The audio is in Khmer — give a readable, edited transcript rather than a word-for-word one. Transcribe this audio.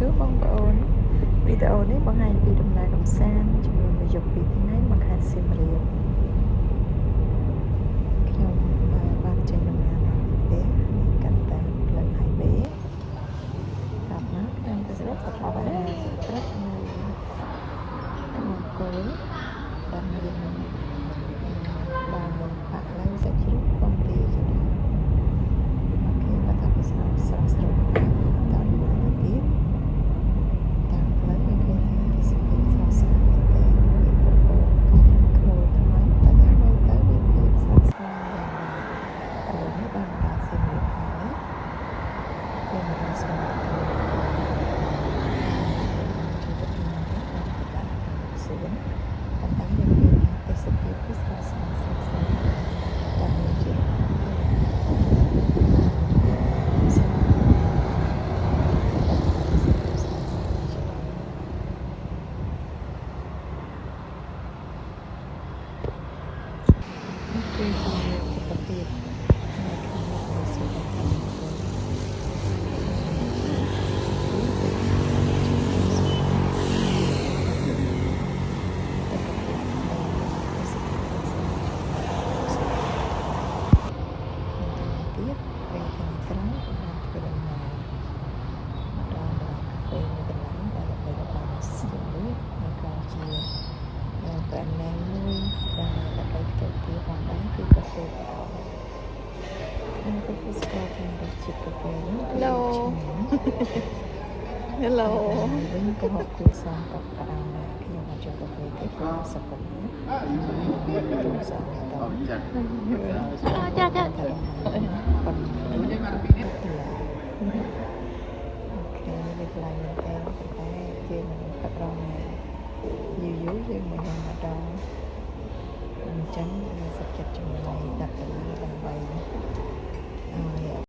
សួរបងប្អូនវីដេអូនេះបង្ហាញពីដំណើរកម្សាន្តចំនួន1យប់2ថ្ងៃមកខេត្តសៀមរាបខ្ញុំបានចេញដំណើរមកពីផ្ទះនេះកាន់តាមផ្លូវ highway តាមមកខ្ញុំទៅស្រុកទៅបានព្រឹកនៅក្នុងគោលតាមមានបានបាក់ឡើងសាច់ជ្រូកបំពីជាដើមអូខេបើថាពីស្រស់ស្រួលតាមមកទៀតតាមផ្លូវយើងឃើញថាទីស្ពេចស្រស់ស្អាតមែនទែនមានពពកខ្មុលខ្មាំងតែយ៉ាងម៉េចទៅមានភាពស្រស់ស្អាតយ៉ាងណាឥឡូវនេះបានមកដល់សៀមរាបហើយពេលមកដល់សៀមរាបទៅជួយទៅទីនេះបានទៅដល់សួនប៉ុន្តែយើងឃើញថាទេសភាពគឺស្រស់ស្អាតតែមានជាគឺជាទិដ្ឋភាពនៅក្នុងនៃសួនតាមទៀតពេលខាងក្រៅបានធ្វើដំណើរមកដល់កន្លែងកាហ្វេមួយកន្លែងដែលល្បីល្បាញនៅសៀមរាបហើយក៏ជាbrand name មួយដែលដើម្បីចូលទីផងដែរគឺកាហ្វេបរោខ្ញុំក៏ស្គាល់ថារសជាតិកាហ្វេនេះគឺឆ្ងាញ់ Hello វិញក៏ហូបគួរសមกับក្តៅដែរខ្ញុំមកចូលកាហ្វេទេគឺសុខប៉ុណ្ណឹងទូសាទៅចាប៉ុណ្ណឹងទៅអូខេនេះកន្លែងមែនតើប៉ុន្តែយើងមិនបាត់រំយូរយើងមិននឹងមកដល់អញ្ចឹងសុខចិត្តចំណាយ10ដុល្លារដើម្បី